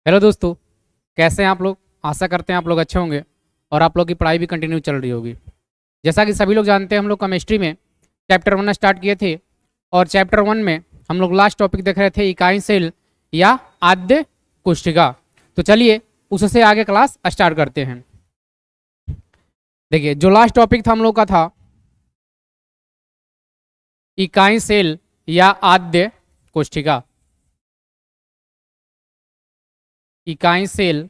Hello दोस्तों, कैसे हैं आप लोग। आशा करते हैं आप लोग अच्छे होंगे और आप लोग की पढ़ाई भी कंटिन्यू चल रही होगी। जैसा कि सभी लोग जानते हैं, हम लोग केमिस्ट्री में चैप्टर 1 स्टार्ट किए थे और चैप्टर 1 में हम लोग लास्ट टॉपिक देख रहे थे इकाई सेल या आद्य कोशिका। तो चलिए उससे आगे क्लास स्टार्ट करते हैं। देखिए, जो लास्ट टॉपिक था हम लोग का था इकाई सेल या आद्य कोशिका। इकाई सेल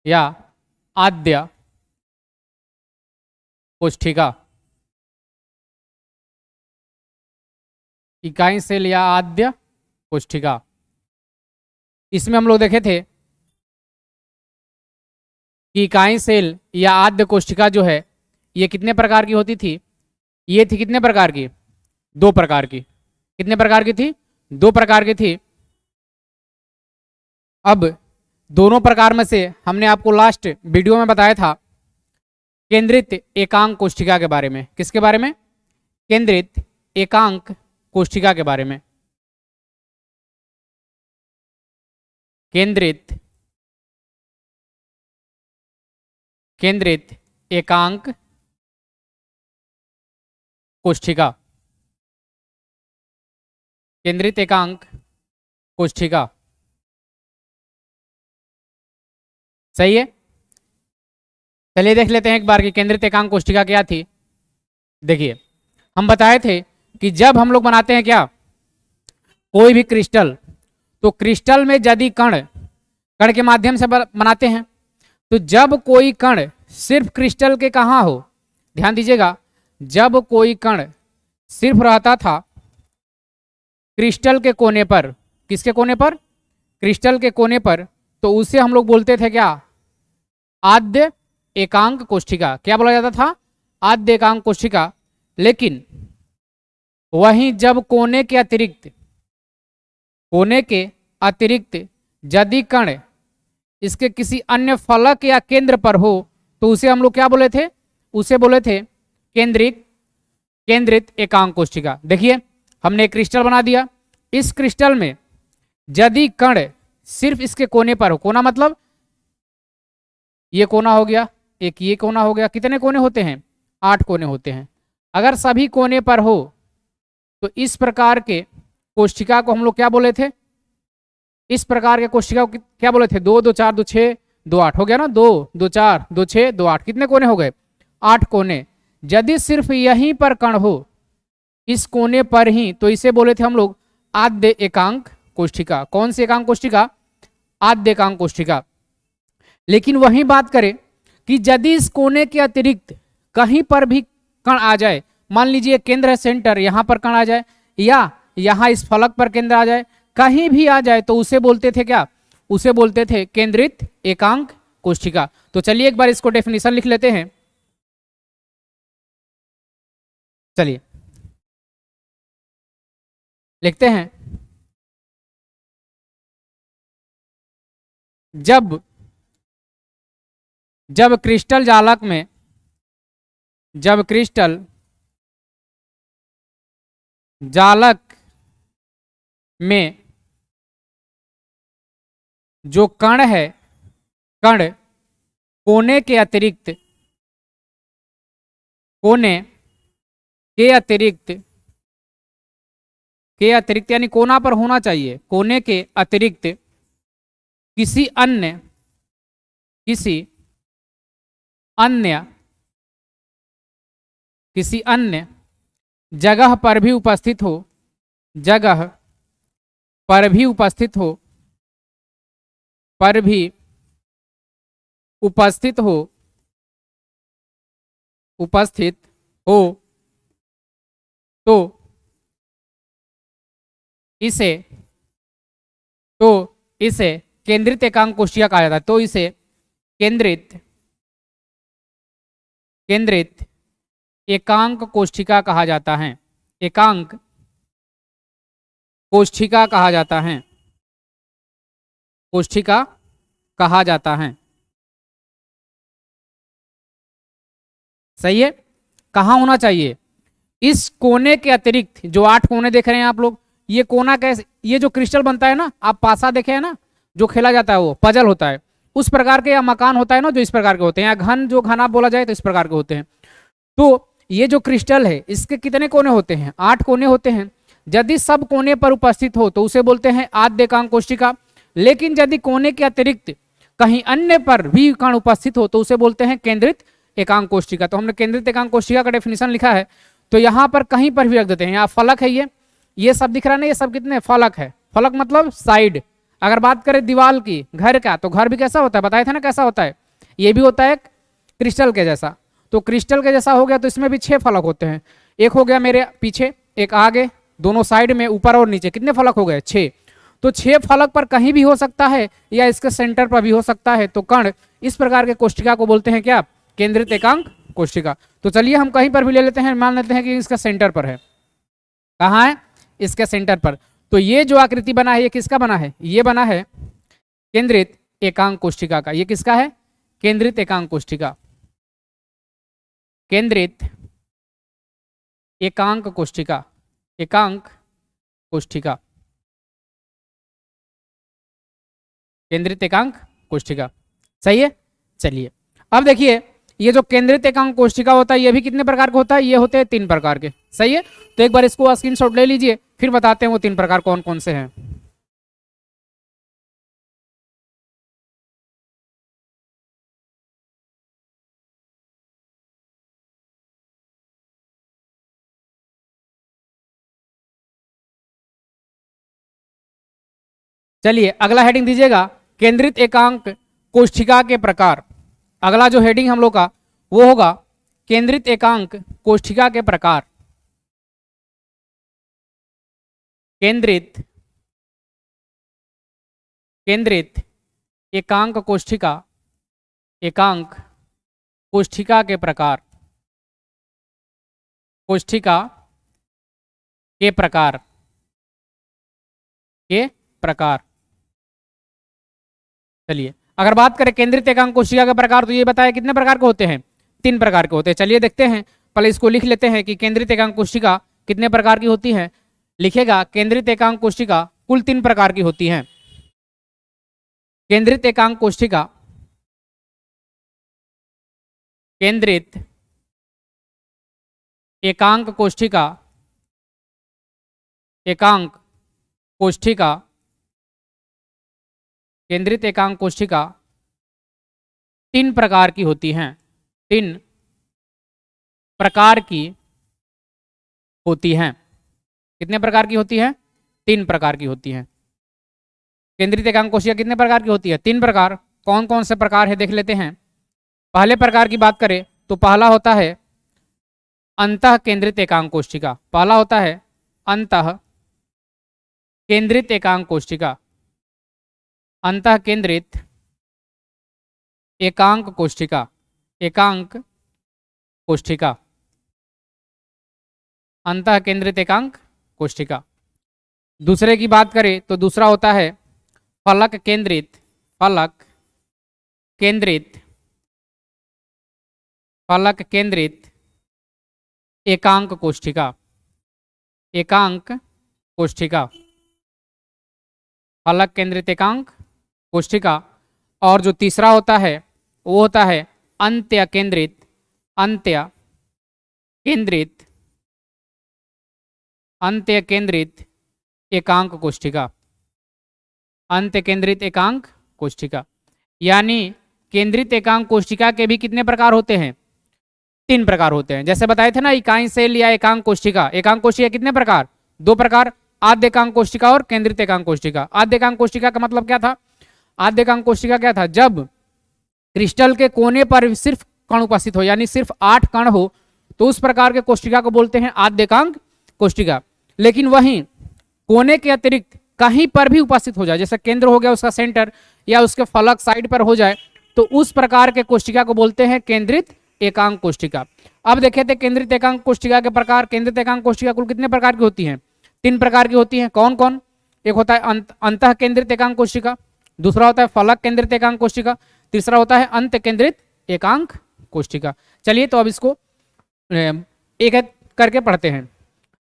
या आद्य कोशिका। इकाई सेल या आद्य कोशिका, इसमें हम लोग देखे थे कि इकाई सेल या आद्य कोशिका जो है ये कितने प्रकार की होती थी। ये थी कितने प्रकार की? दो प्रकार की। कितने प्रकार की थी? दो प्रकार की थी। अब दोनों प्रकार में से हमने आपको लास्ट वीडियो में बताया था केंद्रित एकांक कोशिका के बारे में। किसके बारे में? केंद्रित एकांक कोशिका के बारे में। केंद्रित एकांक कोशिका। केंद्रित एकांक कोशिका, सही है। चलिए देख लेते हैं एक बार कि केंद्रित एकांक कोशिका क्या थी। देखिए, हम बताए थे कि जब हम लोग बनाते हैं क्या, कोई भी क्रिस्टल, तो क्रिस्टल में यदि कण कण के माध्यम से बनाते हैं, तो जब कोई कण सिर्फ क्रिस्टल के कहाँ हो, ध्यान दीजिएगा, जब कोई कण सिर्फ रहता था क्रिस्टल के कोने पर, किसके कोने पर? क्रिस्टल के कोने पर, तो उसे हम लोग बोलते थे क्या? आद्य एकांक कोशिका। क्या बोला जाता था? आद्य एकांक कोशिका। लेकिन वहीं जब कोने के अतिरिक्त यदि कण इसके किसी अन्य फलक या केंद्र पर हो, तो उसे हम लोग क्या बोले थे? उसे बोले थे केंद्रित एकांक कोशिका। देखिए, हमने एक क्रिस्टल बना दिया। इस क्रिस्टल में यदि कण सिर्फ इसके कोने पर हो, कोना मतलब ये कोना हो गया, एक ये कोना हो गया, कितने कोने होते हैं? 8 कोने होते हैं। अगर सभी कोने पर हो तो इस प्रकार के कोशिका को हम लोग क्या बोले थे? इस प्रकार के कोशिका को क्या बोले थे? 2 2 4 2 6 2 8 हो गया ना। 2 2 4 2 6 2 8, कितने कोने हो गए? 8 कोने। यदि सिर्फ यहीं पर कण हो, इस कोने पर ही, तो इसे बोले थे हम लोग आद्य एकांक कोशिका। कौन सी एकांक कोशिका? आद्य एकांक कोशिका। लेकिन वही बात करें कि यदि इस कोने के अतिरिक्त कहीं पर भी कण आ जाए, मान लीजिए केंद्र है सेंटर, यहां पर कण आ जाए, या यहां इस फलक पर केंद्र आ जाए, कहीं भी आ जाए, तो उसे बोलते थे क्या? उसे बोलते थे केंद्रित एकांक कोशिका। तो चलिए एक बार इसको डेफिनेशन लिख लेते हैं। चलिए लिखते हैं। जब जब क्रिस्टल जालक में जब क्रिस्टल जालक में जो कण है, कण कोने के अतिरिक्त कोने के अतिरिक्त यानी कोना पर होना चाहिए, कोने के अतिरिक्त किसी अन्य किसी अन्य जगह पर भी उपस्थित हो, जगह पर भी उपस्थित हो, पर भी उपस्थित हो, उपस्थित हो, तो इसे तो इसे केंद्रित एकांक कोशिका कहा जाता है। तो इसे केंद्रित एकांक कोशिका कहा जाता है। एकांक कोशिका कहा जाता है। कोशिका कहा जाता है। सही है। कहाँ होना चाहिए? इस कोने के अतिरिक्त, जो 8 कोने देख रहे हैं आप लोग, ये कोना कैसे, ये जो क्रिस्टल बनता है ना, आप पासा देखे है ना, जो खेला जाता है वो पजल होता है, उस प्रकार के, या मकान होता है ना जो इस प्रकार के होते हैं, या घन जो घना बोला जाए तो इस प्रकार के होते हैं। तो ये जो क्रिस्टल है इसके कितने कोने होते हैं? 8 कोने होते हैं। यदि सब कोने पर उपस्थित हो तो उसे बोलते हैं आद्य एकांक कोशिका। लेकिन यदि कोने के अतिरिक्त कहीं अन्य पर भी कण उपस्थित हो तो उसे बोलते हैं केंद्रित एकांक कोशिका। तो हमने केंद्रित एकांक कोशिका का डेफिनेशन लिखा है, तो यहाँ पर कहीं पर भी रख देते हैं। यहाँ फलक है, ये सब दिख रहा है ना, ये सब कितने फलक है? फलक मतलब साइड। अगर बात करें दीवार की, घर का, तो घर भी कैसा होता है, बताया था ना कैसा होता है, ये भी होता है क्रिस्टल के जैसा। तो क्रिस्टल के जैसा हो गया तो इसमें भी 6 फलक होते हैं। एक हो गया मेरे पीछे, एक आगे, दोनों साइड में, ऊपर और नीचे, कितने फलक हो गए? 6। तो 6 फलक पर कहीं भी हो सकता है या इसके सेंटर पर भी हो सकता है। तो कण इस प्रकार के कोशिका को बोलते हैं क्या? केंद्रित एकांक कोशिका। तो चलिए हम कहीं पर भी ले लेते हैं, मान लेते हैं कि इसका सेंटर पर है। कहाँ है? इसके सेंटर पर। तो ये जो आकृति बना है ये किसका बना है? ये बना है केंद्रित एकांक कोशिका का। ये किसका है? केंद्रित एकांक कोशिका। केंद्रित एकांक कोशिका, एकांक कोशिका, केंद्रित एकांक कोशिका। सही है। चलिए अब देखिए, ये जो केंद्रित एकांक कोशिका होता है ये भी कितने प्रकार का होता है? ये होते हैं 3 प्रकार के। सही है। तो एक बार इसको स्क्रीनशॉट ले लीजिए, फिर बताते हैं वो 3 प्रकार कौन कौन से हैं। चलिए अगला हेडिंग दीजिएगा, केंद्रित एकांक कोशिका के प्रकार। अगला जो हेडिंग हम लोग का वो होगा केंद्रित एकांक कोशिका के प्रकार। केंद्रित एकांक कोशिका, एकांक कोशिका के प्रकार, कोशिका के प्रकार, के प्रकार। चलिए अगर बात करें केंद्रित एकांक कोशिका के प्रकार, तो ये बताया कितने प्रकार के होते हैं? 3 प्रकार के होते हैं। चलिए देखते हैं, पहले इसको लिख लेते हैं कि केंद्रित एकांक कोशिका कितने प्रकार की होती है। लिखेगा केंद्रित एकांक कोशिका कुल 3 प्रकार की होती हैं। केंद्रित एकांक कोशिका, केंद्रित एकांक कोशिका, एकांक कोशिका, केंद्रित एकांक कोशिका 3 प्रकार की होती हैं। 3 प्रकार की होती हैं। कितने प्रकार की होती हैं? 3 प्रकार की होती हैं। केंद्रित एकांक कोशिका कितने प्रकार की होती है? 3 प्रकार। कौन कौन से प्रकार है देख लेते हैं। पहले प्रकार की बात करें तो पहला होता है अंतः केंद्रित एकांक कोशिका। पहला होता है अंतः केंद्रित एकांक कोशिका, अंतः केंद्रित एकांक कोशिका, एकांक कोशिका, अंतः केंद्रित एकांक कोशिका। दूसरे की बात करें तो दूसरा होता है फलक केंद्रित, फलक केंद्रित, फलक केंद्रित एकांक कोशिका, एकांक कोशिका, फलक केंद्रित एकांक कोशिका। और जो तीसरा होता है वो होता है अंत्य केंद्रित, अंत्य केंद्रित, अंत्य केंद्रित एकांक कोशिका, अंत्य केंद्रित एकांक कोशिका। यानी केंद्रित एकांक कोशिका के भी कितने प्रकार होते हैं? 3 प्रकार होते हैं। जैसे बताए थे ना, इकाई सेल या एकांक कोशिका। एकांक कोशिका कितने प्रकार? 2 प्रकार, आद्य एकांक कोशिका और केंद्रित एकांक कोशिका। आद्य एकांक कोशिका का मतलब क्या था? आद्य एकांक कोशिका क्या था? जब क्रिस्टल के कोने पर सिर्फ कण उपस्थित हो, यानी सिर्फ 8 कण हो, तो उस प्रकार के कोशिका को बोलते हैं आद्य एकांक कोशिका। लेकिन वहीं कोने के अतिरिक्त कहीं पर भी उपस्थित हो जाए, जैसे केंद्र हो गया उसका सेंटर, या उसके फलक साइड पर हो जाए, तो उस प्रकार के कोशिका को बोलते हैं केंद्रित एकांक कोशिका। अब देखे थे केंद्रित एकांक कोशिका के प्रकार। केंद्रित एकांक कोशिका कुल कितने प्रकार की होती हैं? 3 प्रकार की होती हैं। कौन कौन? एक होता है अंतः केंद्रित एकांक कोशिका, दूसरा होता है फलक केंद्रित एकांक कोशिका, तीसरा होता है अंत केंद्रित एकांक कोशिका। चलिए तो अब इसको एक एक करके पढ़ते हैं।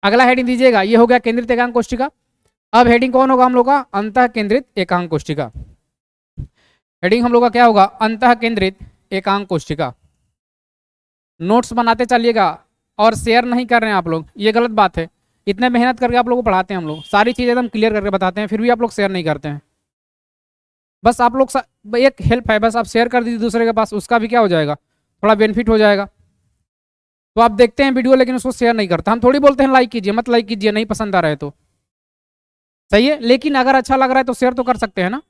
अगला हेडिंग दीजिएगा, ये हो गया केंद्रित एकांक कोशिका। अब हेडिंग कौन होगा हम लोग का? अंतः केंद्रित एकांक कोष्ठिका। हेडिंग हम लोग का क्या होगा? अंतः केंद्रित एकांक कोष्ठिका। नोट्स बनाते चलिएगा और शेयर नहीं कर रहे हैं आप लोग, ये गलत बात है। इतने मेहनत करके आप लोगों को पढ़ाते हैं हम लोग, सारी चीज़ एकदम क्लियर करके बताते हैं, फिर भी आप लोग शेयर नहीं करते हैं। बस आप लोग एक हेल्प है, बस आप शेयर कर दीजिए दूसरे के पास, उसका भी क्या हो जाएगा, थोड़ा बेनिफिट हो जाएगा। तो आप देखते हैं वीडियो लेकिन उसको शेयर नहीं करते। हम थोड़ी बोलते हैं लाइक कीजिए, मत लाइक कीजिए, नहीं पसंद आ रहा है तो सही है, लेकिन अगर अच्छा लग रहा है तो शेयर तो कर सकते हैं ना।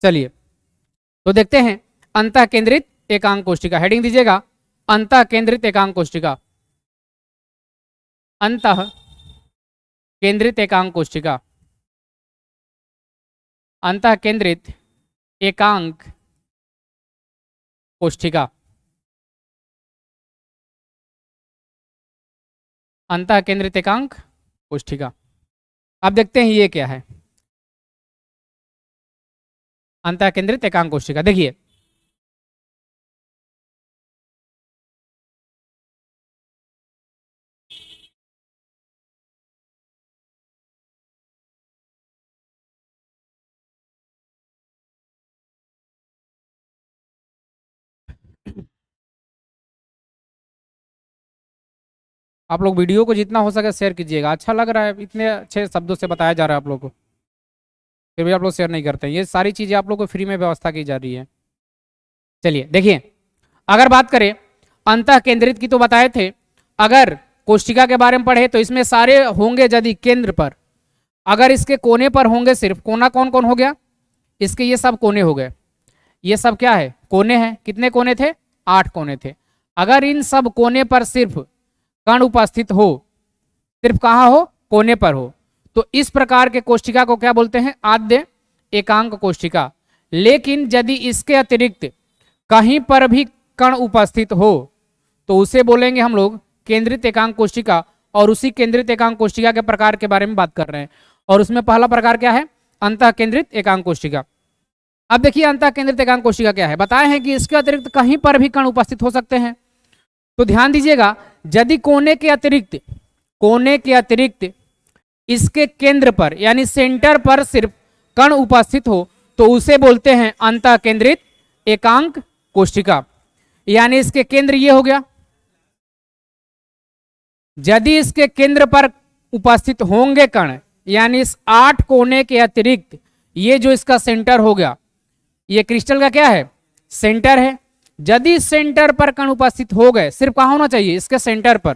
चलिए तो देखते हैं अंतः केंद्रित एकांक कोष्ठिका। हेडिंग दीजिएगा अंतः केंद्रित एकांक कोष्ठिका। अंतः केंद्रित एकांक कोष्ठिका। अंतः केंद्रित एकांक कोष्ठिका। अंतः केंद्रित एकांक कोष्ठिका। अब देखते हैं ये क्या है अंतः केंद्रित एकांक कोष्ठिका। देखिए आप लोग वीडियो को जितना हो सके शेयर कीजिएगा। अच्छा लग रहा है, इतने अच्छे शब्दों से बताया जा रहा है आप लोगों को, फिर भी आप लोग शेयर नहीं करते हैं। ये सारी चीज़ें आप लोग को फ्री में व्यवस्था की जा रही है। चलिए देखिए, अगर बात करें अंतः केंद्रित की तो बताए थे, अगर कोष्ठिका के बारे में पढ़े तो इसमें सारे होंगे यदि केंद्र पर, अगर इसके कोने पर होंगे सिर्फ, कोना कौन कौन हो गया, इसके ये सब कोने हो गए, ये सब क्या है, कोने हैं। कितने कोने थे? 8 कोने थे। अगर इन सब कोने पर सिर्फ कण उपस्थित हो, सिर्फ कहाँ हो, कोने पर हो, तो इस प्रकार के कोष्ठिका को क्या बोलते हैं? आद्य एकांक कोष्ठिका। लेकिन यदि इसके अतिरिक्त कहीं पर भी कण उपस्थित हो तो उसे बोलेंगे हम लोग केंद्रित एकांक कोष्ठिका। और उसी केंद्रित एकांक कोष्ठिका के प्रकार के बारे में बात कर रहे हैं, और उसमें पहला प्रकार क्या है? अंतः केंद्रित एकांक कोष्ठिका। अब देखिए अंतः केंद्रित एकांक कोष्ठिका क्या है, बताए हैं कि इसके अतिरिक्त कहीं पर भी कण उपस्थित हो सकते हैं। तो ध्यान दीजिएगा, यदि कोने के अतिरिक्त इसके केंद्र पर यानी सेंटर पर सिर्फ कण उपस्थित हो तो उसे बोलते हैं अंतः केंद्रित एकांक कोष्ठिका। यानी इसके केंद्र ये हो गया, यदि इसके केंद्र पर उपस्थित होंगे कण, यानी इस 8 कोने के अतिरिक्त ये जो इसका सेंटर हो गया, ये क्रिस्टल का क्या है? सेंटर है। यदि सेंटर पर कण उपस्थित हो गए, सिर्फ कहां होना चाहिए? इसके सेंटर पर,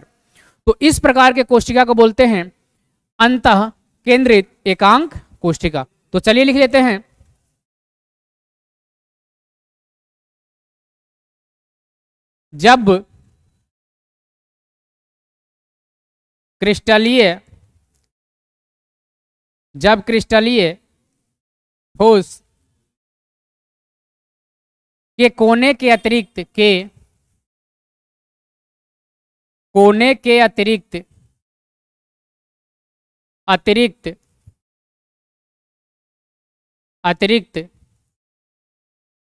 तो इस प्रकार के कोष्ठिका को बोलते हैं अंतः केंद्रित एकांक कोष्ठिका। तो चलिए लिख लेते हैं, जब क्रिस्टलीय ठोस के कोने के अतिरिक्त अतिरिक्त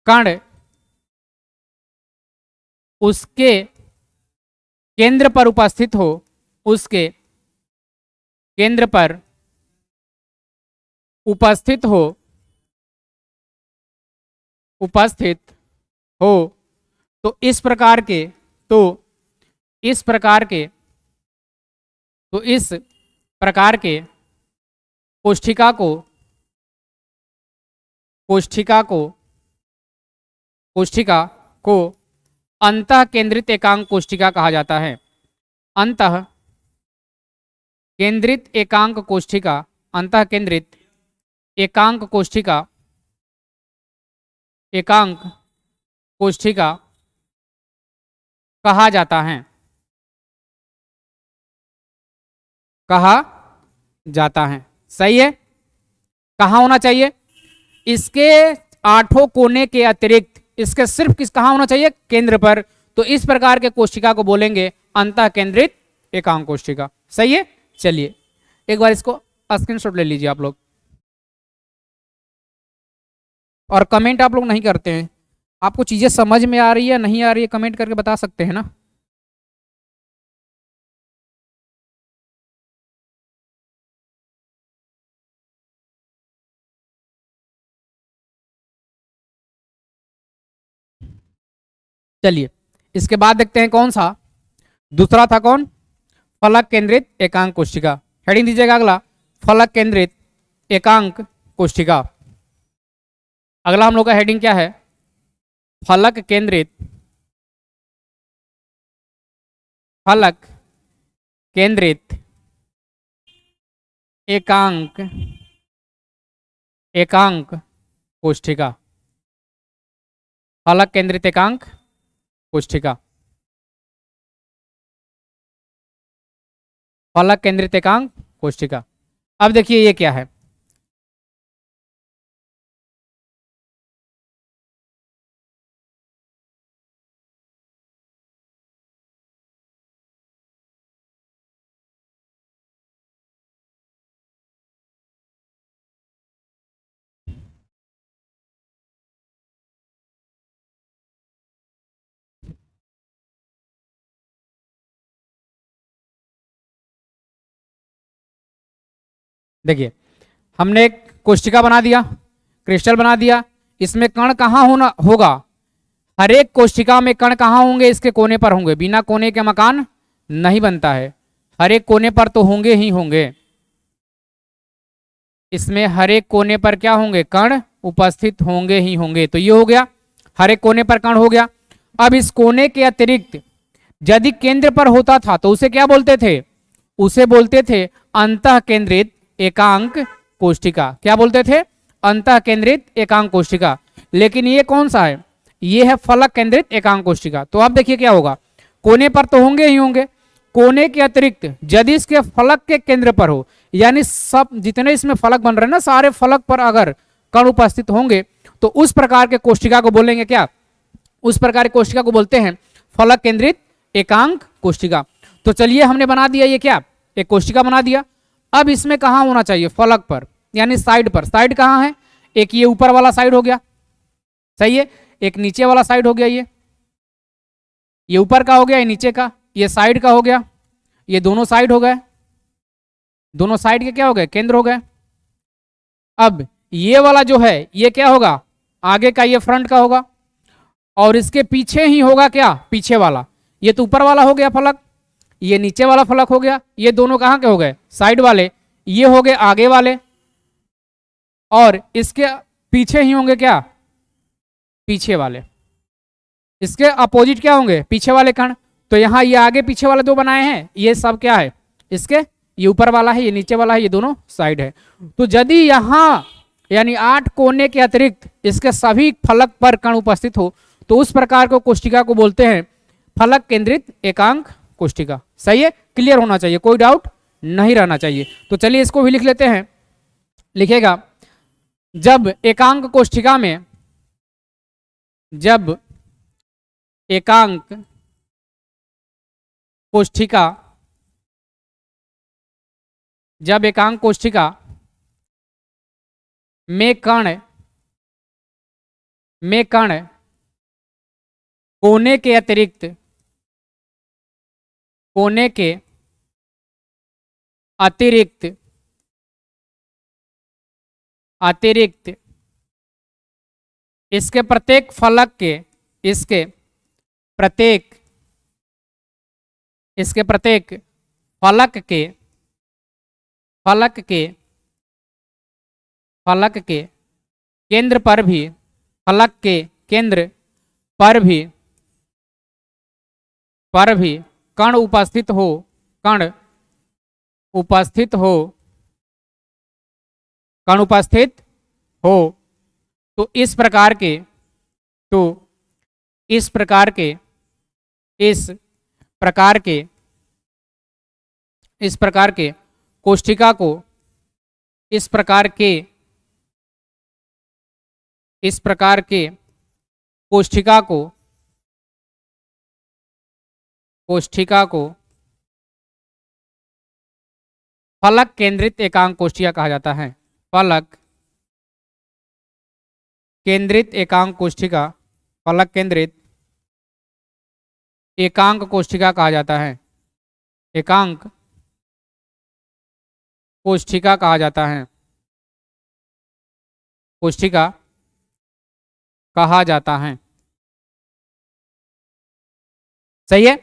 कण उसके केंद्र पर उपस्थित हो, उसके केंद्र पर उपस्थित हो तो इस प्रकार के कोष्ठिका को अंतः केंद्रित एकांक कोष्ठिका कहा जाता है। अंतः केंद्रित एकांक कोष्ठिका, अंतः केंद्रित एकांक कोष्ठिका कहा जाता है। सही है। कहाँ होना चाहिए? इसके 8 कोने के अतिरिक्त इसके सिर्फ कहाँ होना चाहिए? केंद्र पर। तो इस प्रकार के कोष्ठिका को बोलेंगे अंतः केंद्रित एकांक कोष्ठिका। सही है। चलिए एक बार इसको स्क्रीनशॉट ले लीजिए आप लोग, और कमेंट आप लोग नहीं करते हैं। आपको चीजें समझ में आ रही है नहीं आ रही है, कमेंट करके बता सकते हैं ना। चलिए इसके बाद देखते हैं कौन सा दूसरा था, कौन, फलक केंद्रित एकांक कोशिका। हेडिंग दीजिएगा अगला, फलक केंद्रित एकांक कोशिका। अगला हम लोग का हेडिंग क्या है, फलक केंद्रित एकांक कोशिका। फलक केंद्रित एकांक कोशिका, फलक केंद्रित एकांक कोशिका। अब देखिए ये क्या है, देखिए हमने एक कोशिका बना दिया, क्रिस्टल बना दिया। इसमें कण कहाँ होना होगा, हर एक कोशिका में कण कहाँ होंगे, इसके कोने पर होंगे। बिना कोने के मकान नहीं बनता है, हर एक कोने पर तो होंगे ही होंगे। इसमें हर एक कोने पर क्या होंगे, कण उपस्थित होंगे ही होंगे। तो ये हो गया, हर एक कोने पर कण हो गया। अब इस कोने के अतिरिक्त यदि केंद्र पर होता था तो उसे क्या बोलते थे, उसे बोलते थे अंतः केंद्रित एकांक कोशिका। क्या बोलते थे, अंतः केंद्रित एकांक कोशिका। लेकिन ये कौन सा है, ये है फलक केंद्रित एकांक कोशिका। तो अब देखिए क्या होगा, कोने पर तो होंगे ही होंगे, कोने के अतिरिक्त यदि इसके फलक के केंद्र पर हो, यानी सब जितने इसमें फलक बन रहे हैं ना, सारे फलक पर अगर कण उपस्थित होंगे तो उस प्रकार के कोशिका को बोलेंगे क्या, उस प्रकार की कोशिका को बोलते हैं फलक केंद्रित एकांक कोशिका। तो चलिए हमने बना दिया ये क्या, एक कोशिका बना दिया। अब इसमें कहाँ होना चाहिए, फलक पर, यानी साइड पर। साइड कहाँ है, एक ये ऊपर वाला साइड हो गया, सही है, एक नीचे वाला साइड हो गया, ये ऊपर का हो गया, ये नीचे का, ये साइड का हो गया, ये दोनों साइड हो गए, दोनों साइड के क्या हो गए, केंद्र हो गए। अब ये वाला जो है ये क्या होगा, आगे का, ये फ्रंट का होगा, और इसके पीछे ही होगा क्या, पीछे वाला। ये तो ऊपर वाला हो गया फलक, ये नीचे वाला फलक हो गया, ये दोनों कहाँ के हो गए, साइड वाले, ये हो गए आगे वाले, और इसके पीछे ही होंगे क्या, पीछे वाले। इसके अपोजिट क्या होंगे, पीछे वाले कण। तो यहाँ ये आगे पीछे वाले दो बनाए हैं, ये सब क्या है, इसके, ये ऊपर वाला है, ये नीचे वाला है, ये दोनों साइड है। तो यदि यहाँ यानी 8 कोने के अतिरिक्त इसके सभी फलक पर कण उपस्थित हो तो उस प्रकार को कोशिका को बोलते हैं फलक केंद्रित एकांक कोशिका। सही है, क्लियर होना चाहिए, कोई डाउट नहीं रहना चाहिए। तो चलिए इसको भी लिख लेते हैं, लिखेगा जब एकांक कोशिका में, जब एकांक कोशिका, जब एकांक कोशिका में कण कोने के अतिरिक्त, कोने के अतिरिक्त अतिरिक्त इसके प्रत्येक फलक के, इसके प्रत्येक फलक के केंद्र पर भी, फलक के केंद्र पर भी कण उपस्थित हो, कण उपस्थित हो, तो इस प्रकार के कोशिका को, इस प्रकार के कोशिका को फलक केंद्रित एकांक कोशिका कहा जाता है। फलक केंद्रित एकांक कोशिका, फलक केंद्रित एकांक कोशिका कहा जाता है, एकांक कोशिका कहा जाता है, कोशिका कहा जाता है। सही है।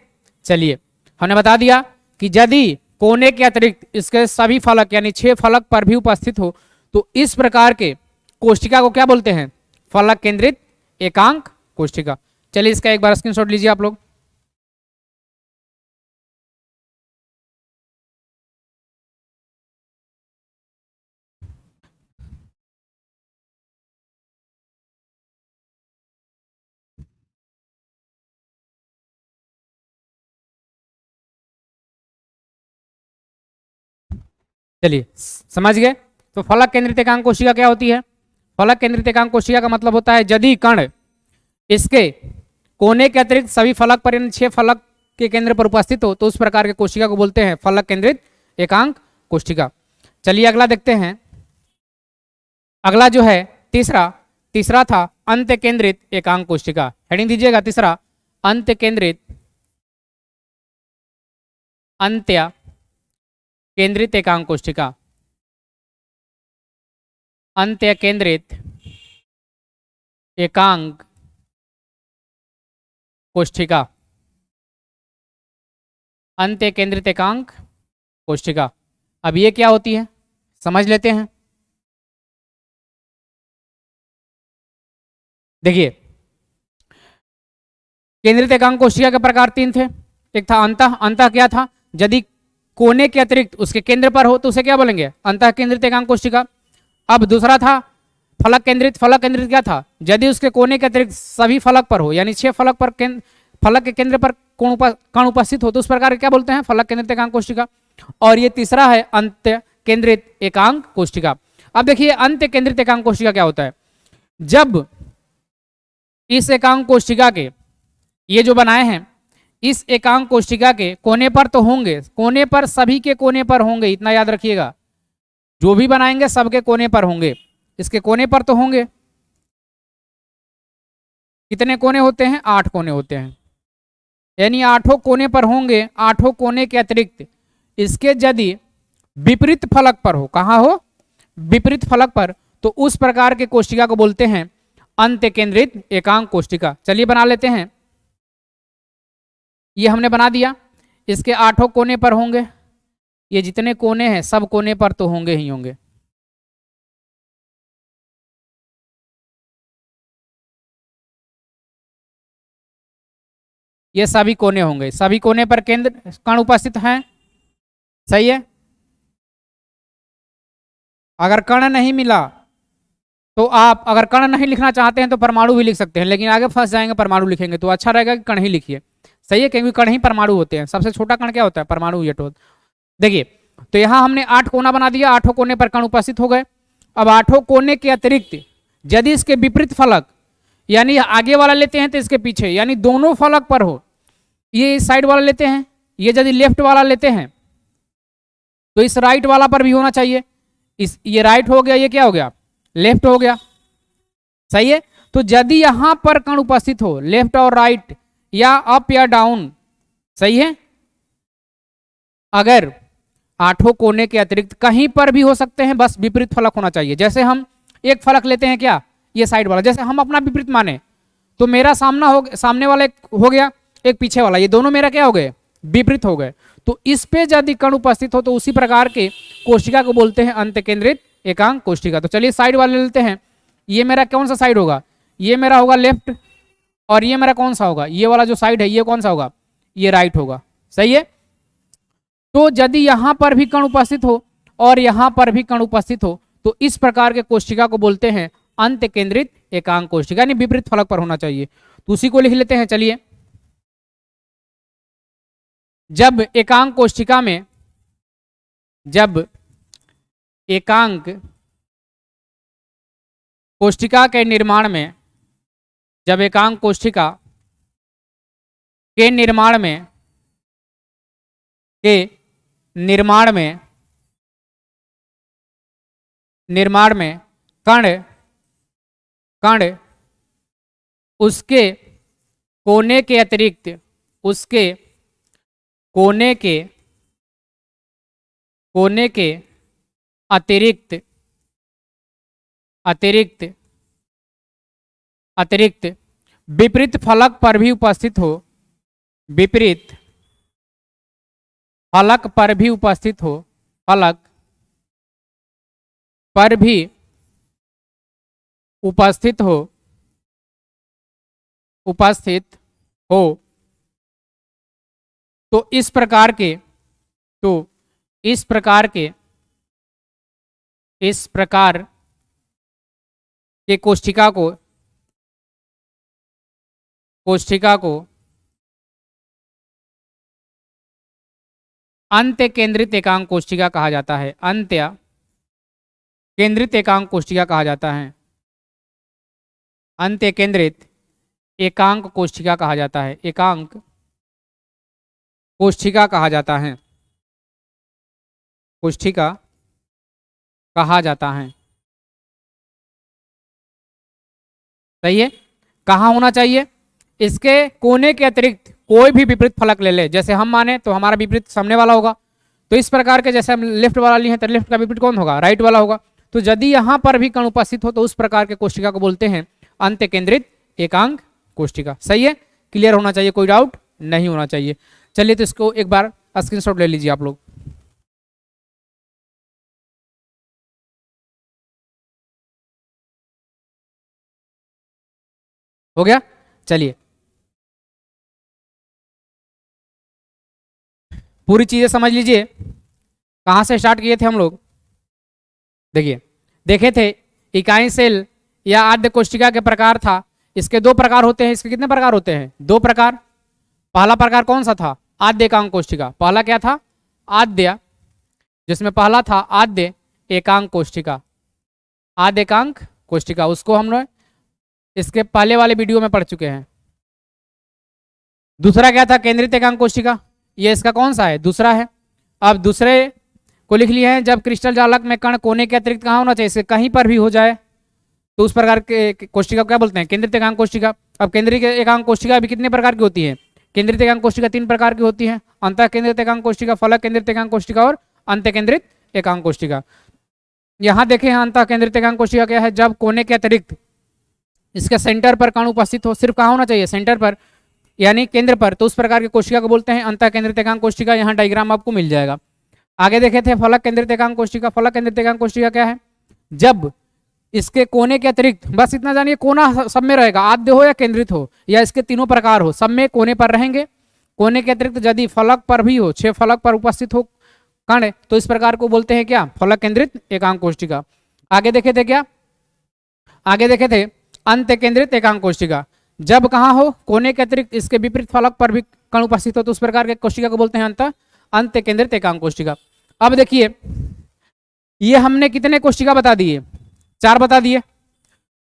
चलिए, हमने बता दिया कि यदि कोने के अतिरिक्त इसके सभी फलक यानी 6 फलक पर भी उपस्थित हो तो इस प्रकार के कोष्ठिका को क्या बोलते हैं? फलक केंद्रित एकांक कोष्ठिका। चलिए इसका एक बार स्क्रीनशॉट लीजिए आप लोग। चलिए समझ गए। तो फलक केंद्रित एकांक कोशिका क्या होती है? फलक केंद्रित एकांक कोशिका का मतलब होता है यदि कण इसके कोने के अतिरिक्त सभी फलक पर यानी 6 फलक के केंद्र पर उपस्थित हो तो उस प्रकार के कोशिका को बोलते हैं फलक केंद्रित एकांक कोशिका। चलिए अगला देखते हैं। अगला जो है तीसरा था अंत्य केंद्रित एकांक कोशिका। हेडिंग दीजिएगा तीसरा, अंत्य केंद्रित एकांक कोशिका। अंत्य केंद्रित एकांक कोशिका। अंत्य केंद्रित एकांक कोशिका। अब ये क्या होती है समझ लेते हैं। देखिए, केंद्रित एकांक कोशिका के प्रकार 3 थे। एक था अंतः क्या था? यदि कोने के अतिरिक्त उसके केंद्र पर हो तो उसे क्या बोलेंगे? अंतः केंद्रित एकांक कोशिका। अब दूसरा था फलक केंद्रित क्या था? यदि उसके कोने के अतिरिक्त सभी फलक पर हो यानी 6 फलक पर फलक के केंद्र पर कण उपस्थित हो तो उस प्रकार क्या बोलते हैं? फलक केंद्रित एकांक कोशिका। और ये तीसरा है अंत्य केंद्रित एकांक कोशिका। अब देखिए अंत्य केंद्रित एकांक कोशिका क्या होता है? जब इस एकांक कोशिका के ये जो बनाए हैं इस एकांक कोशिका के कोने पर तो होंगे, कोने पर सभी के कोने पर होंगे, इतना याद रखिएगा। जो भी बनाएंगे सबके कोने पर होंगे, इसके कोने पर तो होंगे। कितने कोने होते हैं? 8 कोने होते हैं, यानी 8 कोने पर होंगे। 8 कोने के अतिरिक्त इसके यदि विपरीत फलक पर हो, कहाँ हो? विपरीत फलक पर, तो उस प्रकार के कोशिका को बोलते हैं अंत्य केंद्रित एकांक कोशिका। चलिए बना लेते हैं। ये हमने बना दिया, इसके 8 कोने पर होंगे। ये जितने कोने हैं सब कोने पर तो होंगे ही होंगे। ये सभी कोने होंगे, सभी कोने पर केंद्र कण उपस्थित हैं। सही है। अगर कण नहीं मिला तो आप अगर कण नहीं लिखना चाहते हैं तो परमाणु भी लिख सकते हैं, लेकिन आगे फंस जाएंगे परमाणु लिखेंगे तो अच्छा रहेगा कि कण ही लिखिए। सही है, क्योंकि कण ही परमाणु होते हैं। सबसे छोटा कण क्या होता है? परमाणु। ये तो देखिए, तो यहां हमने 8 कोना बना दिया, 8 कोने पर कण उपस्थित हो गए। अब 8 कोने के अतिरिक्त यदि इसके विपरीत फलक यानी आगे वाला लेते हैं तो इसके पीछे यानी दोनों फलक पर हो, ये इस साइड वाला लेते हैं, ये यदि लेफ्ट वाला लेते हैं तो इस राइट वाला पर भी होना चाहिए। ये राइट हो गया, ये क्या हो गया? लेफ्ट हो गया। सही है। तो यदि यहां पर कण उपस्थित हो लेफ्ट और राइट या अप या डाउन, सही है, अगर 8 कोने के अतिरिक्त कहीं पर भी हो सकते हैं, बस विपरीत फलक होना चाहिए। जैसे हम एक फलक लेते हैं, क्या? ये साइड वाला। जैसे हम अपना विपरीत माने तो मेरा सामने वाला एक हो गया, एक पीछे वाला, ये दोनों मेरा क्या हो गए? विपरीत हो गए। तो इस पे यदि कण उपस्थित हो तो उसी प्रकार के कोशिका को बोलते हैं अंत्य केंद्रित एकांक कोशिका। तो चलिए साइड वाले लेते हैं। ये मेरा कौन सा साइड होगा? ये मेरा होगा लेफ्ट, और ये मेरा कौन सा होगा? ये वाला जो साइड है ये कौन सा होगा? ये राइट होगा। सही है। तो यदि यहां पर भी कण उपस्थित हो और यहां पर भी कण उपस्थित हो तो इस प्रकार के कोशिका को बोलते हैं अंत्य केंद्रित एकांक कोशिका, यानी विपरीत फलक पर होना चाहिए। तो उसी को लिख लेते हैं। चलिए, जब एकांक कोशिका में जब एकांक कोशिका के निर्माण में जब एकांक कोशिका के निर्माण में कण उसके कोने के अतिरिक्त अतिरिक्त विपरीत फलक पर भी उपस्थित हो, विपरीत फलक पर भी उपस्थित हो, फलक पर भी उपस्थित हो, उपस्थित हो, तो इस प्रकार के, तो इस प्रकार के, इस प्रकार के कोष्ठिका को, कोष्ठिका को अंत्य केंद्रित एकांक कोष्ठिका कहा जाता है। अंत्य केंद्रित एकांक कोष्ठिका कहा जाता है। अंत्य केंद्रित एकांक कोष्ठिका कहा जाता है। एकांक कोष्ठिका कहा जाता है। कोष्ठिका कहा जाता है। सही है। कहाँ होना चाहिए? इसके कोने के अतिरिक्त कोई भी विपरीत फलक ले ले। जैसे हम माने तो हमारा विपरीत सामने वाला होगा, तो इस प्रकार के जैसे हम लेफ्ट वाला लिए हैं तो लेफ्ट का विपरीत कौन होगा? राइट वाला होगा। तो यदि यहां पर भी कण उपस्थित हो तो उस प्रकार के कोष्ठिका को बोलते हैं अंत्य केंद्रित एकांक कोष्ठिका। सही है, क्लियर होना चाहिए, कोई डाउट नहीं होना चाहिए। चलिए तो इसको एक बार स्क्रीनशॉट ले लीजिए आप लोग। हो गया? चलिए पूरी चीजें समझ लीजिए। कहां से स्टार्ट किए थे हम लोग? देखिए, देखे थे इकाई सेल या आद्य कोष्ठिका के प्रकार था। इसके दो प्रकार होते हैं। इसके कितने प्रकार होते हैं? दो प्रकार। पहला प्रकार कौन सा था? आद्य एकांक कोष्ठिका। पहला क्या था? आद्य, जिसमें पहला था आद्य एकांक कोष्ठिका। आद्य एकांक कोष्ठिका, उसको हम लोग इसके पहले वाले वीडियो में पढ़ चुके हैं। दूसरा क्या था? केंद्रित एकांक कोष्ठिका। ये इसका कौन सा है? दूसरा है। अब दूसरे को लिख लिए हैं, जब क्रिस्टल जालक में कण कोने के अतिरिक्त कहाँ होना चाहिए? इसे कहीं पर भी हो जाए तो उस प्रकार के कोष्ठिका क्या बोलते हैं? केंद्रित एकांक कोष्ठिका। अब केंद्रित एकांक कोष्ठिका भी कितने प्रकार की होती है? केंद्रित एकांक कोष्ठिका तीन प्रकार की होती है। अंतः केंद्रित एकांक कोष्ठिका, फलक केंद्रित एकांक कोष्ठिका और अंत्य केंद्रित एकांक कोष्ठिका। यहाँ देखें, अंतः केंद्रित एकांक कोष्ठिका क्या है? जब कोने के अतिरिक्त इसके सेंटर पर कण उपस्थित हो। सिर्फ कहाँ होना चाहिए? सेंटर पर, यानी केंद्र पर, तो उस प्रकार की कोष्ठिका को बोलते हैं अंतः केंद्रित एकांक कोष्ठिका। यहाँ डायग्राम आपको मिल जाएगा। आगे देखे थे फलक केंद्रित एकांक कोष्ठिका। फलक केंद्रित एकांक कोष्ठिका क्या है? जब इसके कोने के अतिरिक्त, बस इतना जानिए, कोना सब में रहेगा, आद्य हो या केंद्रित हो या इसके तीनों प्रकार हो, सब में कोने पर रहेंगे। कोने के अतिरिक्त यदि फलक पर भी हो, 6 फलक पर उपस्थित हो कण, तो इस प्रकार को बोलते हैं क्या? फलक केंद्रित एकांक कोष्ठिका। आगे देखे थे क्या? आगे देखे थे अंत्य केंद्रित एकांक कोष्ठिका। जब कहाँ हो? कोने के अतिरिक्त इसके विपरीत फलक पर भी कण उपस्थित हो तो उस प्रकार के कोष्ठिका को बोलते हैं अंत्य केंद्रित एकांक कोष्ठिका। अब देखिए, ये हमने कितने कोष्ठिका बता दिए? 4 बता दिए।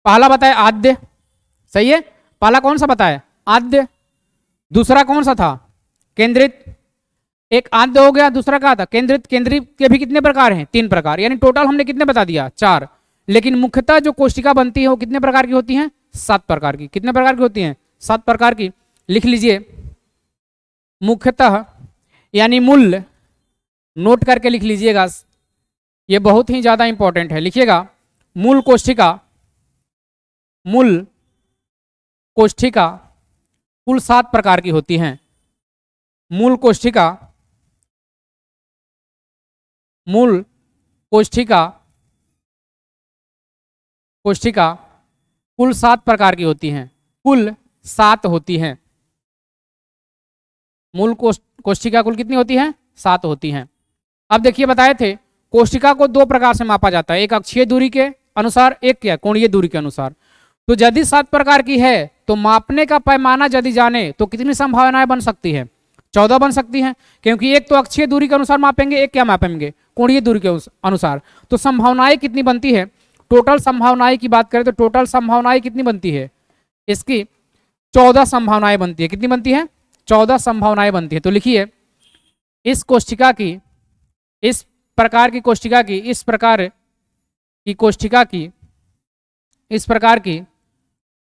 पहला बताया आद्य। सही है, पहला कौन सा बताया? आद्य। दूसरा कौन सा था? केंद्रित। एक आद्य हो गया, दूसरा क्या था? केंद्रित। केंद्रित के भी कितने प्रकार हैं? 3 प्रकार। यानी टोटल हमने कितने बता दिया? 4। लेकिन मुख्यतः जो कोष्ठिका बनती है वो कितने प्रकार की होती हैं? 7 प्रकार की। कितने प्रकार की होती हैं? 7 प्रकार की। लिख लीजिए, मुख्यतः यानी मूल, नोट करके लिख लीजिएगा, ये बहुत ही ज्यादा इंपॉर्टेंट है। लिखिएगा, मूल कोष्ठिका, मूल कोष्ठिका कुल 7 प्रकार की होती हैं। मूल कोष्ठिका, मूल कोष्ठिका, कोष्ठिका कुल 7 प्रकार की होती हैं। कुल 7 होती हैं। मूल कोष्ठिका कुल कितनी होती हैं? 7 होती हैं। अब देखिए, बताए थे कोष्ठिका को 2 प्रकार से मापा जाता है, एक अक्षीय दूरी के अनुसार, एक क्या? कोणीय दूरी के अनुसार। तो यदि 7 प्रकार की है तो मापने का पैमाना यदि जाने तो कितनी संभावनाएं बन सकती है? 14 बन सकती हैं, क्योंकि एक तो अक्षीय दूरी के अनुसार मापेंगे, एक क्या मापेंगे? कोणीय दूरी के अनुसार। तो संभावनाएं कितनी बनती है? टोटल संभावनाएं की बात करें तो टोटल संभावनाएं कितनी बनती है? इसकी 14 संभावनाएं बनती है। कितनी बनती है? 14 संभावनाएं बनती है। तो लिखिए, इस कोष्ठिका की, इस प्रकार की कोष्ठिका की, इस प्रकार की कोष्ठिका की, इस प्रकार की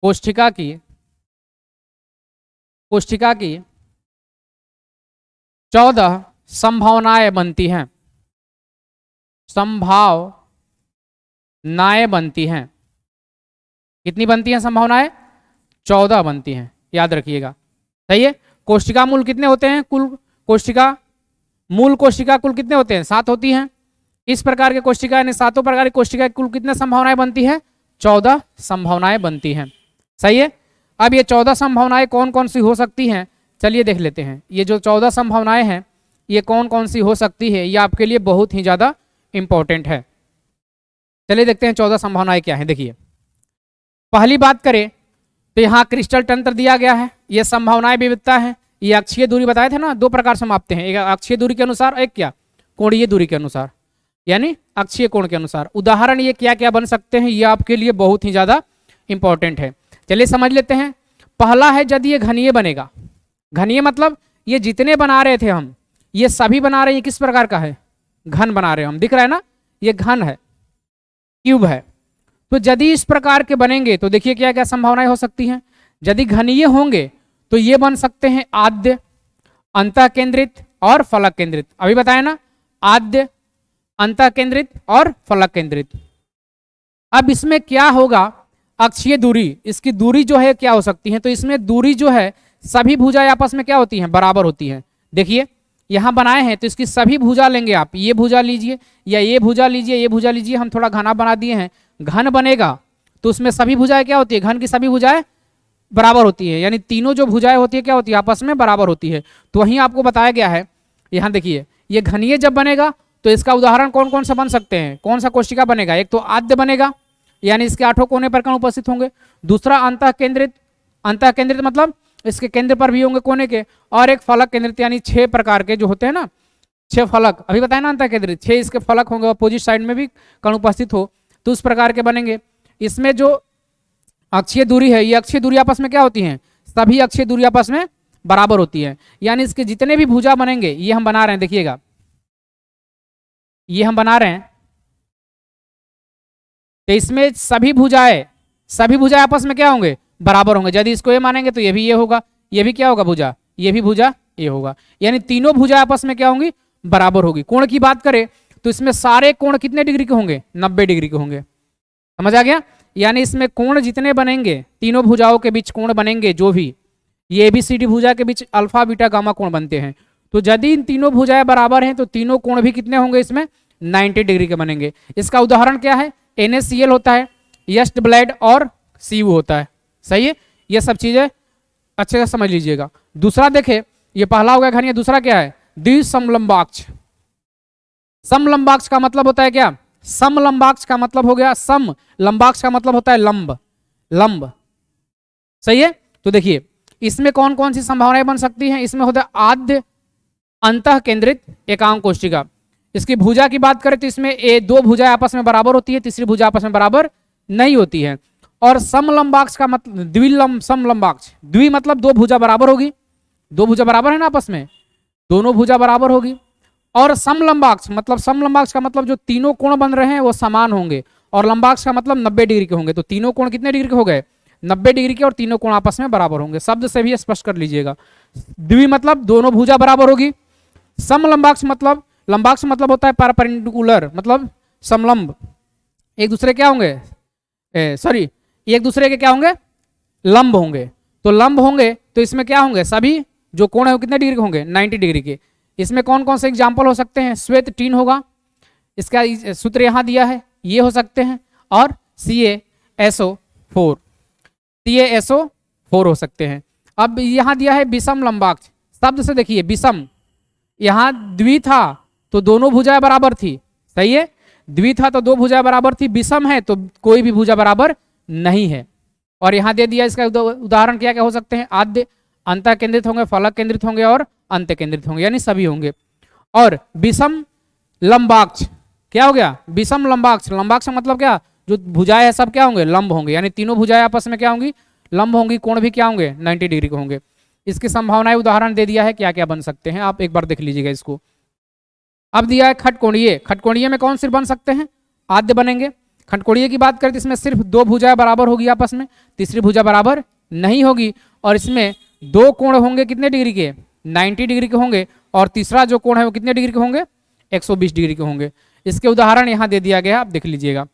कोष्ठिका की, कोष्ठिका की 14 संभावनाएं बनती हैं। संभावनाएं बनती हैं। कितनी बनती हैं संभावनाएं? 14 बनती हैं, याद रखिएगा। सही है। कोशिका मूल कितने होते हैं, कुल कोशिका मूल कोशिका कुल कितने होते हैं, 7 होती हैं। इस प्रकार के कोशिका यानी 7 प्रकार की कोशिका कुल कितने संभावनाएं बनती है, 14 संभावनाएं बनती हैं। सही है। अब ये 14 संभावनाएं कौन कौन सी हो सकती हैं, चलिए देख लेते हैं। ये जो 14 संभावनाएं हैं ये कौन कौन सी हो सकती है, ये आपके लिए बहुत ही ज़्यादा इंपॉर्टेंट है। चलिए देखते हैं 14 संभावनाएं क्या है। देखिए पहली बात करें तो यहाँ क्रिस्टल तंत्र दिया गया है, ये संभावनाएं विविधता है। ये अक्षीय दूरी बताए थे ना, 2 प्रकार से मापते हैं, एक अक्षीय दूरी के अनुसार, एक क्या कोणीय दूरी के अनुसार, यानी अक्षीय कोण के अनुसार। उदाहरण ये क्या क्या बन सकते हैं, ये आपके लिए बहुत ही ज़्यादा इंपॉर्टेंट है। चलिए समझ लेते हैं। पहला है यदि ये घनीय बनेगा, घनीय मतलब ये जितने बना रहे थे हम, ये सभी बना रहे हैं, किस प्रकार का है, घन बना रहे हैं हम, दिख रहा है ना, ये घन है, क्यूब है। तो यदि इस प्रकार के बनेंगे तो देखिए क्या क्या संभावनाएं हो सकती हैं। यदि घनीय होंगे तो ये बन सकते हैं आद्य, अंतः केंद्रित और फलक केंद्रित। अभी बताया ना, आद्य, अंतः केंद्रित और फलक केंद्रित। अब इसमें क्या होगा, अक्षीय दूरी, इसकी दूरी जो है क्या हो सकती है, तो इसमें दूरी जो है सभी भुजाएं आपस में क्या होती हैं, बराबर होती हैं। देखिए यहां बनाए हैं तो इसकी सभी भुजा लेंगे आप, ये भुजा लीजिए या ये भुजा लीजिए, ये भुजा लीजिए, हम थोड़ा घना बना दिए हैं। घन बनेगा तो उसमें सभी भुजाएं क्या होती है, घन की सभी भुजाएं बराबर होती है, यानी तीनों जो भुजाएं होती है क्या होती है, आपस में बराबर होती है। तो वहीं आपको बताया गया है, यहाँ देखिए ये घनीय जब बनेगा तो इसका उदाहरण कौन कौन सा बन सकते हैं, कौन सा कोशिका बनेगा, एक तो आद्य बनेगा यानी इसके 8 कोने पर कण उपस्थित होंगे। दूसरा अंतः केंद्रित, अंतः केंद्रित मतलब इसके केंद्र पर भी होंगे कोने के, और एक फलक केंद्रित यानी 6 प्रकार के जो होते हैं ना, 6 फलक, अभी बताया ना अंतः केंद्रित, 6 इसके फलक होंगे, अपोजिट साइड में भी कण उपस्थित हो तो उस प्रकार के बनेंगे। इसमें जो अक्षीय दूरी है, ये अक्षीय दूरी आपस में क्या होती है, सभी अक्षीय दूरी आपस में बराबर होती है, यानी इसके जितने भी भुजा बनेंगे, ये हम बना रहे हैं, देखिएगा ये हम बना रहे हैं, तो इसमें सभी भुजाएं आपस में क्या होंगे, बराबर होंगे। यदि इसको ये मानेंगे तो ये भी ये होगा, ये भी क्या होगा भुजा, ये भी भुजा ये होगा, यानी तीनों भुजा आपस में क्या होंगी, बराबर होगी। कोण की बात करें तो इसमें सारे कोण कितने डिग्री के होंगे, 90 डिग्री के होंगे। समझ आ गया, यानी इसमें कोण जितने बनेंगे, तीनों भुजाओं के बीच कोण बनेंगे जो भी, ये ABCD भुजा के बीच अल्फा बीटा गामा कोण बनते हैं। तो यदि इन तीनों भुजाएं बराबर हैं तो तीनों कोण भी कितने होंगे, इसमें 90 डिग्री के बनेंगे। इसका उदाहरण क्या है, NaCl होता है, यस्ट ब्लेड और Cu होता है। सही है, ये सब चीजें अच्छे से समझ लीजिएगा। दूसरा देखे, ये पहला हो गया घनीय, दूसरा क्या है, द्विसमलंबाक्ष। समलंबाक्ष का मतलब होता है क्या, समलंबाक्ष का मतलब हो गया सम, लंबाक्ष का मतलब होता है लंब, लंब। सही है। तो देखिए इसमें कौन कौन सी संभावनाएं बन सकती हैं, इसमें होता है आद्य, अंतः केंद्रित एकांक कोशिका। इसकी भुजा की बात करें तो इसमें 2 भुजाएं आपस में बराबर होती है, तीसरी भुजा आपस में बराबर नहीं होती है। और समलंबाक्ष का मतलब समलंबाक्ष, द्वि मतलब 2 भुजा बराबर होगी, 2 भुजा बराबर है ना आपस में, दोनों भुजा बराबर होगी। और समलंबाक्ष का मतलब जो तीनों कोण बन रहे हैं वो समान होंगे, और लंबाक्ष का मतलब 90 डिग्री के होंगे। तो तीनों कोण कितने डिग्री के हो गए, 90 डिग्री के, और तीनों कोण आपस में बराबर होंगे। शब्द से भी स्पष्ट कर लीजिएगा। द्वि मतलब दोनों भुजा बराबर होगी। समलंबाक्ष मतलब, लंबाक्ष मतलब होता है परपेंडिकुलर, मतलब समलंब, एक दूसरे क्या होंगे, सॉरी एक दूसरे के क्या होंगे, लंब होंगे। तो लंब होंगे तो इसमें क्या होंगे, सभी जो कोण है वो कितने डिग्री के होंगे, 90 डिग्री के। इसमें कौन कौन से एग्जाम्पल हो सकते हैं, श्वेत टीन होगा, इसका सूत्र यहां दिया है, ये हो सकते हैं, और CaSO4 हो सकते हैं। अब यहां दिया है विषम लंबाक्ष, शब्द से देखिए विषम, यहां द्वि था तो दोनों भुजाएं बराबर थी, सही है, द्वि था तो 2 भुजाएं बराबर थी, विषम है तो कोई भी भुजा बराबर नहीं है। और यहां दे दिया, इसका उदाहरण क्या क्या हो सकते हैं, आद्य, अंतः केंद्रित होंगे, फलक केंद्रित होंगे और अंत केंद्रित होंगे, यानी सभी होंगे। और विषम लंबाक्ष क्या हो गया, विषम लंबाक्ष, लंबाक्ष मतलब क्या, जो भुजाएं है सब क्या होंगे, लंब होंगे, यानी तीनों भुजाएं आपस में क्या होंगी, लंब होंगी, कोण भी क्या होंगे, 90 डिग्री के होंगे। इसकी संभावनाएं उदाहरण दे दिया है क्या क्या बन सकते हैं, आप एक बार देख लीजिएगा इसको। अब दिया है खटकोणीय, खटकोणीय में कौन सिर्फ बन सकते हैं, आद्य बनेंगे। खटकोणीय की बात करें तो इसमें सिर्फ 2 भुजाएं बराबर होगी आपस में, तीसरी भुजा बराबर नहीं होगी, और इसमें 2 कोण होंगे कितने डिग्री के, 90 डिग्री के होंगे, और तीसरा जो कोण है वो कितने डिग्री के होंगे, 120 डिग्री के होंगे। इसके उदाहरण यहां दे दिया गया, आप देख लीजिएगा।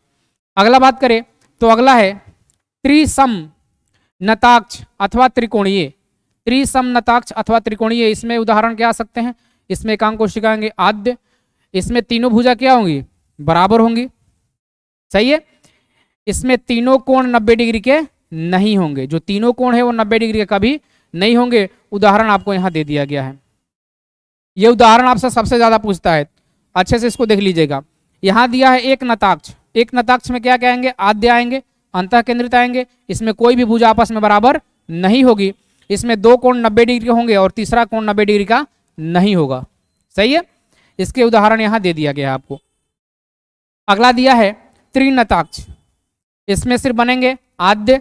अगला बात करें तो अगला है त्रिसम नताक्ष अथवा त्रिकोणीय। त्रिसमनताक्ष अथवा त्रिकोणीय, इसमें उदाहरण क्या आ सकते हैं, इसमें एकांक कोशिका आएंगे आद्य, इसमें तीनों भुजा क्या होंगी, बराबर होंगी, सही है। इसमें तीनों कोण 90 डिग्री के नहीं होंगे, जो तीनों कोण है वो 90 डिग्री के कभी नहीं होंगे। उदाहरण आपको यहां दे दिया गया है, ये उदाहरण आपसे सबसे ज्यादा पूछता है, अच्छे से इसको देख लीजिएगा। यहां दिया है एक नताक्ष, एक नताक्ष में क्या क्या आएंगे, आद्य आएंगे, अंतः केंद्रित आएंगे, इसमें कोई भी भुजा आपस में बराबर नहीं होगी, इसमें दो कोण 90 डिग्री के होंगे और तीसरा कोण 90 डिग्री का नहीं होगा, सही है। इसके उदाहरण यहां दे दिया गया है आपको। अगला दिया है त्रिनताक्ष, इसमें सिर्फ बनेंगे आद्य,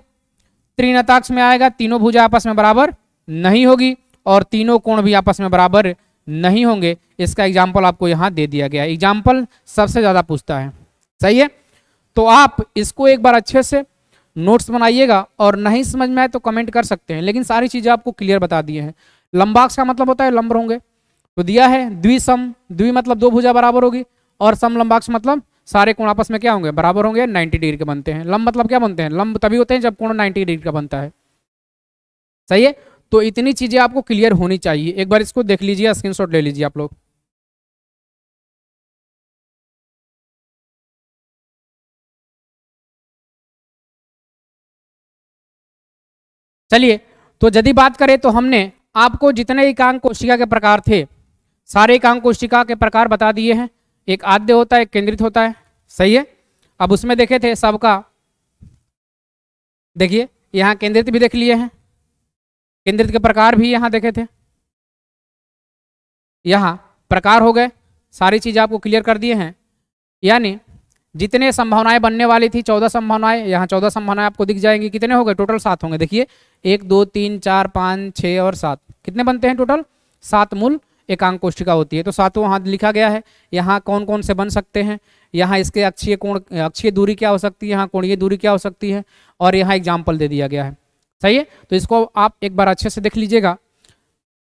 त्रिनताक्ष में आएगा तीनों भुजा आपस में बराबर नहीं होगी और तीनों कोण भी आपस में बराबर नहीं होंगे। इसका एग्जाम्पल आपको यहां दे दिया गया है, एग्जाम्पल सबसे ज्यादा पूछता है, सही है। तो आप इसको एक बार अच्छे से नोट्स बनाइएगा और नहीं समझ में आए तो कमेंट कर सकते हैं, लेकिन सारी चीजें आपको क्लियर बता दिए हैं। लंबाक्ष का मतलब होता है लंब होंगे, तो दिया है द्विसम, द्वि मतलब दो भुजा बराबर होगी, और समलंबाक्ष मतलब सारे कोण आपस में क्या होंगे, बराबर होंगे, 90 डिग्री के बनते हैं। लंब मतलब क्या बनते हैं, लंब तभी होते हैं जब कोण 90 डिग्री का बनता है, सही है। तो इतनी चीजें आपको क्लियर होनी चाहिए, एक बार इसको देख लीजिए, स्क्रीनशॉट ले लीजिए आप लोग। चलिए, तो यदि बात करें तो हमने आपको जितने एकांक कोशिका के प्रकार थे, सारे एकांक कोशिका के प्रकार बता दिए हैं। एक आद्य होता है, एक केंद्रित होता है, सही है। अब उसमें देखे थे सबका, देखिए यहाँ केंद्रित भी देख लिए हैं, केंद्रित के प्रकार भी यहाँ देखे थे, यहाँ प्रकार हो गए, सारी चीज़ आपको क्लियर कर दिए हैं। यानी जितने संभावनाएं बनने वाली थी 14 संभावनाएं, यहाँ 14 संभावनाएं आपको दिख जाएंगी। कितने हो गए टोटल, 7 होंगे। देखिए 1 2 3 4 5 6 और 7, कितने बनते हैं टोटल, 7 मूल एकांक कोशिका होती है। तो 7 वहाँ लिखा गया है। यहाँ कौन कौन से बन सकते हैं, यहाँ इसके अक्षीय कोण, अक्षीय दूरी क्या हो सकती है, यहाँ कोणीय दूरी क्या हो सकती है, और यहाँ एग्जाम्पल दे दिया गया है, सही है। तो इसको आप एक बार अच्छे से देख लीजिएगा।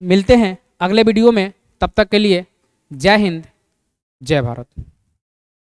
मिलते हैं अगले वीडियो में, तब तक के लिए जय हिंद, जय भारत।